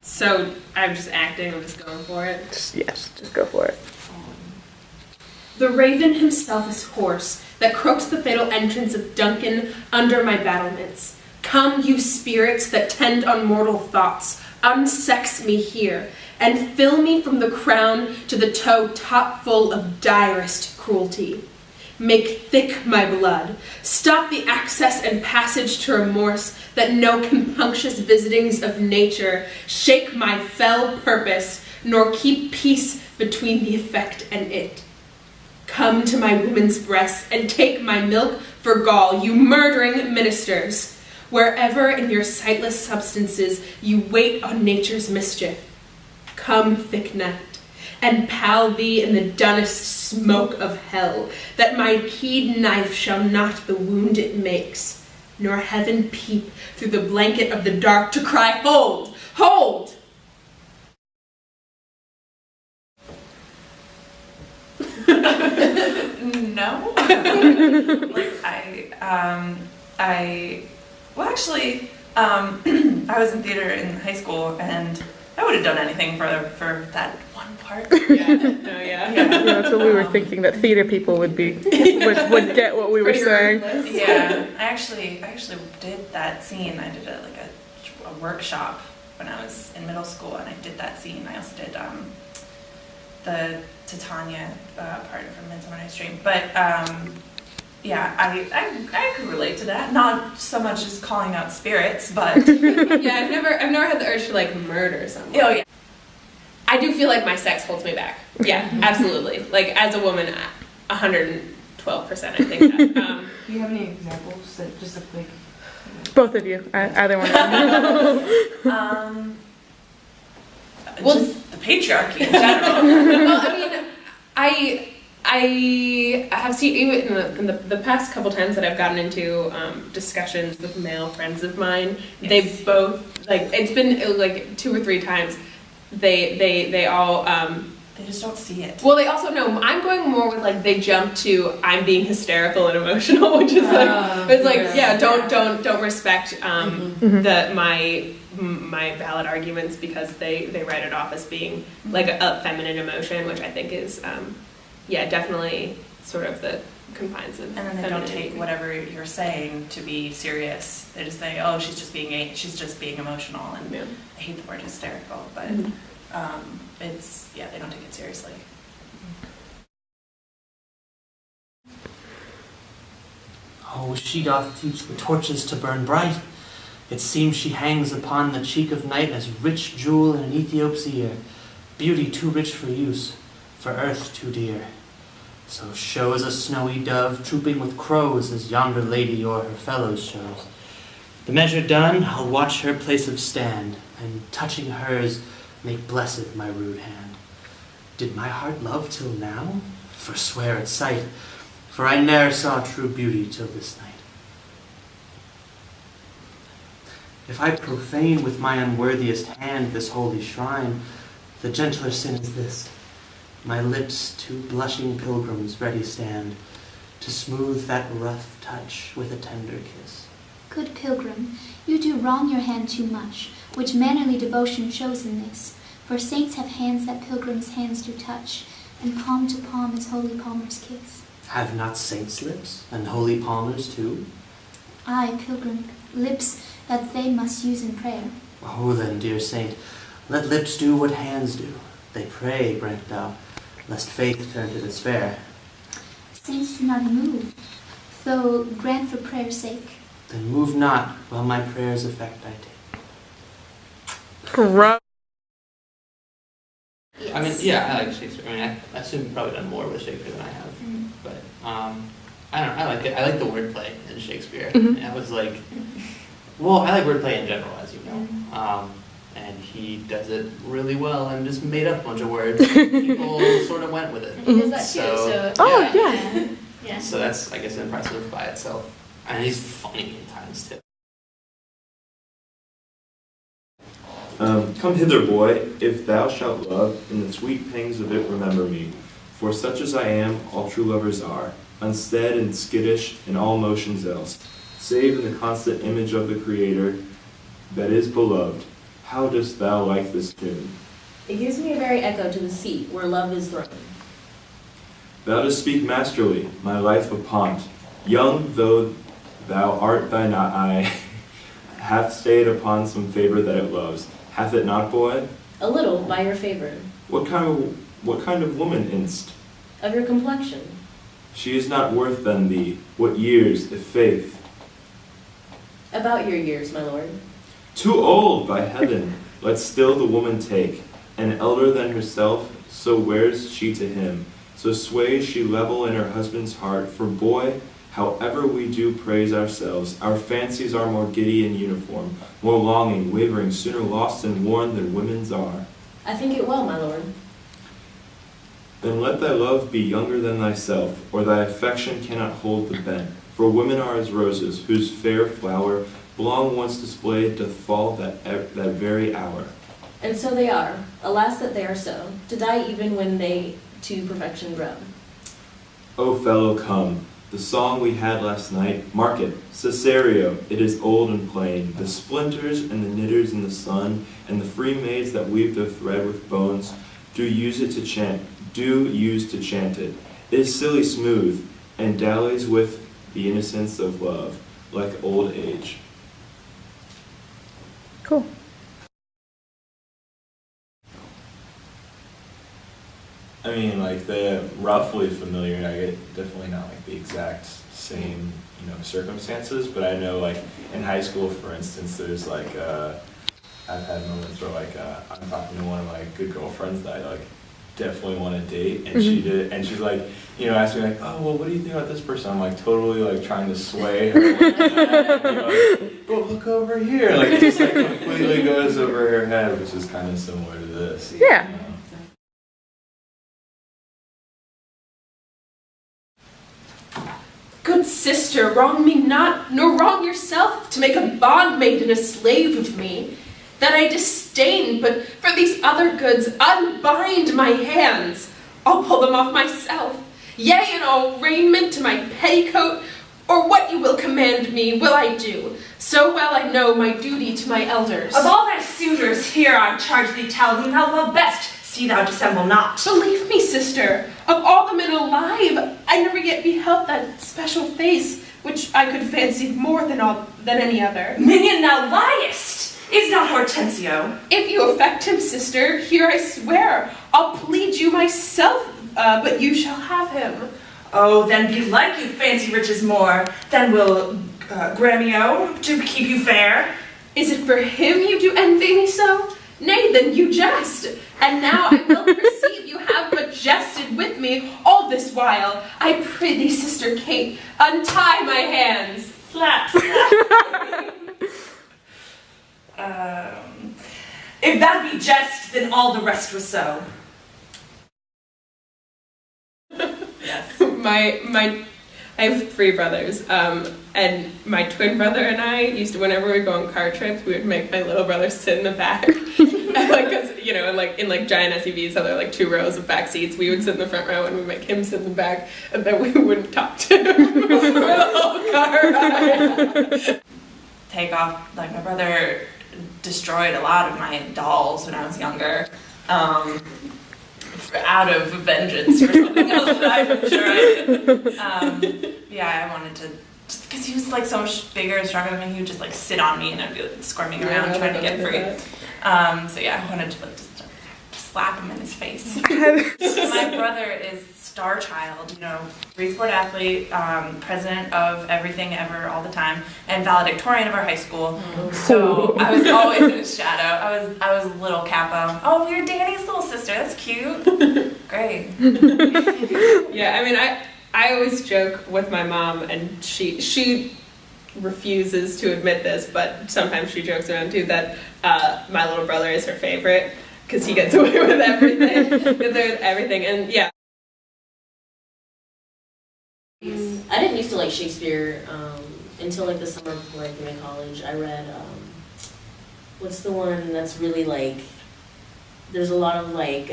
So I'm just acting, I'm just going for it? Yes, just go for it. The raven himself is hoarse, that croaks the fatal entrance of Duncan under my battlements. Come, you spirits that tend on mortal thoughts, unsex me here, and fill me from the crown to the toe top full of direst cruelty. Make thick my blood, stop the access and passage to remorse, that no compunctious visitings of nature shake my fell purpose, nor keep peace between the effect and it. Come to my woman's breast and take my milk for gall, you murdering ministers, wherever in your sightless substances you wait on nature's mischief. Come, thick night, and pall thee in the dunnest smoke of hell, that my keyed knife shall not the wound it makes, nor heaven peep through the blanket of the dark to cry, hold, hold! No. I was in theater in high school, and I would have done anything for that one part. Yeah, that's what we were thinking, that theater people would would get what we were saying. Yeah, I actually did that scene. I did a workshop when I was in middle school, and I did that scene. I also did the Titania part from Midsummer Night's Dream. But yeah, I could relate to that. Not so much as calling out spirits, but Yeah, I've never had the urge to like murder someone. oh yeah. I do feel like my sex holds me back. Yeah, absolutely. Like as a woman, 112%. I think that. Do you have any examples that just look like? Both of you, either one of them. Well, just the patriarchy in general. Well, I mean, I have seen even in the past couple times that I've gotten into discussions with male friends of mine. Yes. They've both it's been like 2 or 3 times. They all They just don't see it. well, they also know I'm going more with like they jump to I'm being hysterical and emotional, which is like it's like yeah, don't respect the my valid arguments because they write it off as being like a feminine emotion, which I think is yeah, definitely sort of the confines of. And then they don't take whatever you're saying to be serious. They just say, "Oh, she's just being emotional," and Yeah. I hate the word hysterical, but it's they don't take it seriously. Oh, she doth teach the torches to burn bright. It seems she hangs upon the cheek of night as rich jewel in an Ethiop's ear, beauty too rich for use, for earth too dear. So shows a snowy dove trooping with crows as yonder lady o'er her fellows shows. The measure done, I'll watch her place of stand, and touching hers, make blessed my rude hand. Did my heart love till now? Forswear at sight, for I ne'er saw true beauty till this night. If I profane with my unworthiest hand this holy shrine, the gentler sin is this. My lips to blushing pilgrims ready stand, to smooth that rough touch with a tender kiss. Good pilgrim, you do wrong your hand too much, which mannerly devotion shows in this. For saints have hands that pilgrims' hands do touch, and palm to palm is holy palmer's kiss. Have not saints lips, and holy palmers too? Aye, pilgrim, lips that they must use in prayer. Oh then, dear saint, let lips do what hands do. They pray, grant thou, lest faith turn to despair. Saints do not move, though grant for prayer's sake. Then move not, while my prayer's effect I take. Gross. Yes. I mean, yeah, I like Shakespeare. I mean, I assume you've probably done more with Shakespeare than I have. But I don't know. I like it. I like the wordplay in Shakespeare. And I was like, well, I like wordplay in general, as you know. And he does it really well and just made up a bunch of words. People sort of went with it. He does that too, so... Oh, yeah. Yeah. So that's, I guess, impressive by itself. And he's funny at times, too. Come hither, boy, if thou shalt love, in the sweet pangs of it remember me. For such as I am, all true lovers are, unstead and skittish in all motions else, save in the constant image of the Creator that is beloved. how dost thou like this tune? It gives me a very echo to the seat where love is thrown. Thou dost speak masterly, my life upon't. Young though thou art, thine eye hath stayed upon some favor that it loves. Hath it not, boy? A little by your favor. What kind of woman inst? Of your complexion. She is not worth than thee. What years, if faith? About your years, my lord. Too old, by heaven. Let still the woman take. An elder than herself, so wears she to him. So sways she level in her husband's heart. For boy, however we do praise ourselves, our fancies are more giddy in uniform, more longing, wavering, sooner lost and worn than women's are. I think it well, my lord. Then let thy love be younger than thyself, or thy affection cannot hold the bent. For women are as roses, whose fair flower, long once displayed, doth fall that very hour. And so they are. Alas that they are so, to die even when they to perfection grow. O fellow, come. The song we had last night, mark it, Cesario, it is old and plain. The splinters and the knitters in the sun, and the free maids that weave their thread with bones, do use to chant it. It is silly smooth, and dallies with the innocence of love, like old age. Cool. I mean, like, they're roughly familiar. I get definitely not like the exact same, circumstances, but I know, like, in high school, for instance, there's like, I've had moments where like I'm talking to one of my good girlfriends that I like definitely want to date, and she did, and she's like, asked me like, oh, well, what do you think about this person? I'm like totally like trying to sway her, like, but look over here, like it just like completely goes over her head, which is kind of similar to this. Yeah. Good sister, wrong me not, nor wrong yourself, to make a bondmaid and a slave of me. That I disdain, but for these other goods unbind my hands. I'll pull them off myself. Yea, and all raiment to my petticoat, or what you will command me, will I do. So well I know my duty to my elders. Of all thy suitors, here I charge thee tell whom thou love best, see thou dissemble not. Believe me, sister, of all the men alive, I never yet beheld that special face, which I could fancy more than any other. Minion, thou liest! Is not Hortensio? If you affect him, sister, here I swear, I'll plead you myself, but you shall have him. Oh, then belike you fancy riches more than will Gremio to keep you fair. Is it for him you do envy me so? Nay, then you jest. And now I will perceive you have but jested with me all this while. I prithee, sister Kate, untie my hands. Slap, slap. If that be jest, then all the rest was so. Yes. I have 3 brothers, and my twin brother and I used to, whenever we would go on car trips, we would make my little brother sit in the back. Because, in giant SUVs, how there are like 2 rows of back seats, we would sit in the front row and we'd make him sit in the back, and then we wouldn't talk to him for the whole car ride. Take off, like my brother destroyed a lot of my dolls when I was younger, out of vengeance for something else that I'm sure I did. I wanted to, just because he was like so much bigger and stronger than me, he would just like sit on me and I'd be like squirming around trying to get free. I wanted to like just slap him in his face. My brother is star child, 3-sport athlete, president of everything ever all the time, and valedictorian of our high school. So I was always in his shadow. I was little capo. Oh, you're Danny's little sister. That's cute. Great. Yeah, I always joke with my mom, and she refuses to admit this, but sometimes she jokes around too that my little brother is her favorite because he gets away with everything. And yeah. I didn't used to like Shakespeare until like the summer before I came to college. I read, what's the one that's really like, there's a lot of like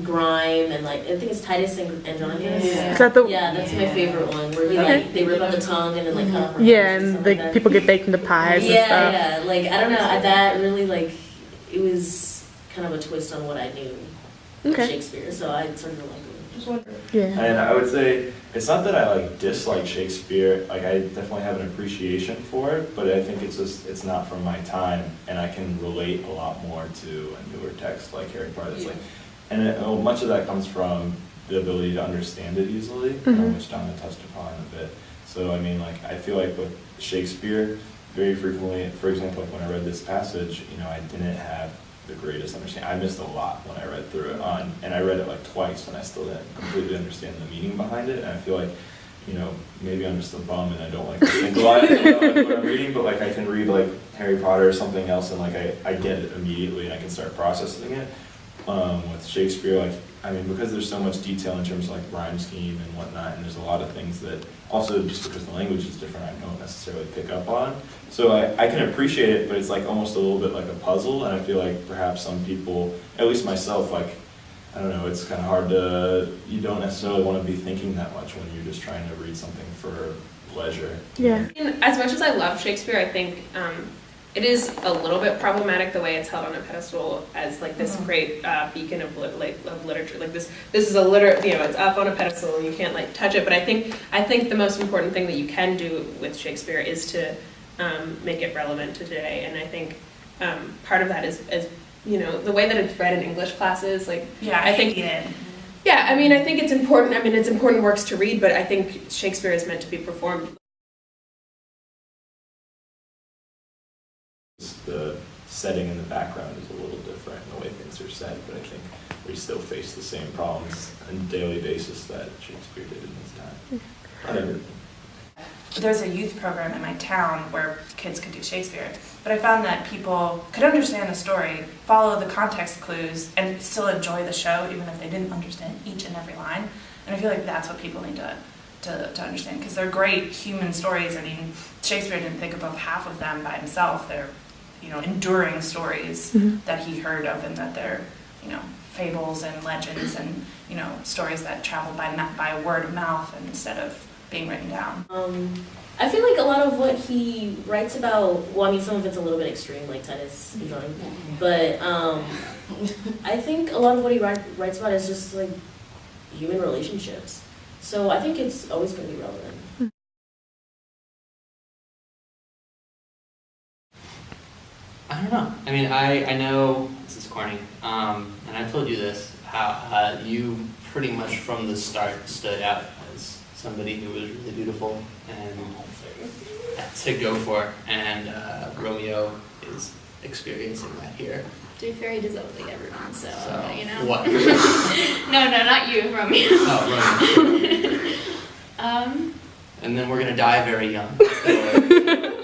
grime and like I think it's Titus and Andronicus. Is that the Yeah, that's my favorite one where he like they rip out the tongue and then like cut off her yeah, hands and stuff like that. people get baked into pies and Yeah, stuff. yeah. Like I don't know, that really like it was kind of a twist on what I knew of Shakespeare, so I sort of like it. Yeah. And I would say it's not that I like dislike Shakespeare. Like I definitely have an appreciation for it, but I think it's just it's not from my time, and I can relate a lot more to a newer text like Harry Potter. It's like, and much of that comes from the ability to understand it easily, which Donna touched upon a bit. So I mean, like I feel like with Shakespeare, very frequently, for example, like when I read this passage, you know, I didn't have the greatest understanding. I missed a lot when I read through it and I read it like twice and I still didn't completely understand the meaning behind it. And I feel like, you know, maybe I'm just a bum and I don't like to think a lot when I'm reading, but like I can read like Harry Potter or something else and like I get it immediately and I can start processing it. With Shakespeare, like, I mean, because there's so much detail in terms of like rhyme scheme and whatnot, and there's a lot of things that also just because the language is different, I don't necessarily pick up on. So I can appreciate it, but it's like almost a little bit like a puzzle, and I feel like perhaps some people, at least myself, like, I don't know, it's kind of hard to, you don't necessarily want to be thinking that much when you're just trying to read something for pleasure. Yeah. And as much as I love Shakespeare, I think it is a little bit problematic the way it's held on a pedestal as like this great beacon of literature. Like this is a it's up on a pedestal and you can't like touch it. But I think the most important thing that you can do with Shakespeare is to make it relevant to today. And I think part of that is you know the way that it's read in English classes. Like I think yeah, I mean I think it's important. I mean it's important works to read, but I think Shakespeare is meant to be performed. The setting in the background is a little different in the way things are said, but I think we still face the same problems on a daily basis that Shakespeare did in his time. Whatever. There's a youth program in my town where kids could do Shakespeare, but I found that people could understand the story, follow the context clues, and still enjoy the show even if they didn't understand each and every line. And I feel like that's what people need to understand, because they're great human stories. I mean, Shakespeare didn't think about half of them by himself. They're enduring stories that he heard of, and that they're, fables and legends and, stories that travel by word of mouth instead of being written down. I feel like a lot of what he writes about, well, I mean, some of it's a little bit extreme, like Titus drawing, but I think a lot of what he writes about is just like human relationships. So I think it's always going to be relevant. I don't know. I mean, I know, this is corny, and I told you this, how you pretty much from the start stood out as somebody who was really beautiful and to go for, and Romeo is experiencing that here. To be fair, he does that with like everyone, so you know. What? No, not you, Romeo. Oh, Romeo. And then we're gonna die very young. So,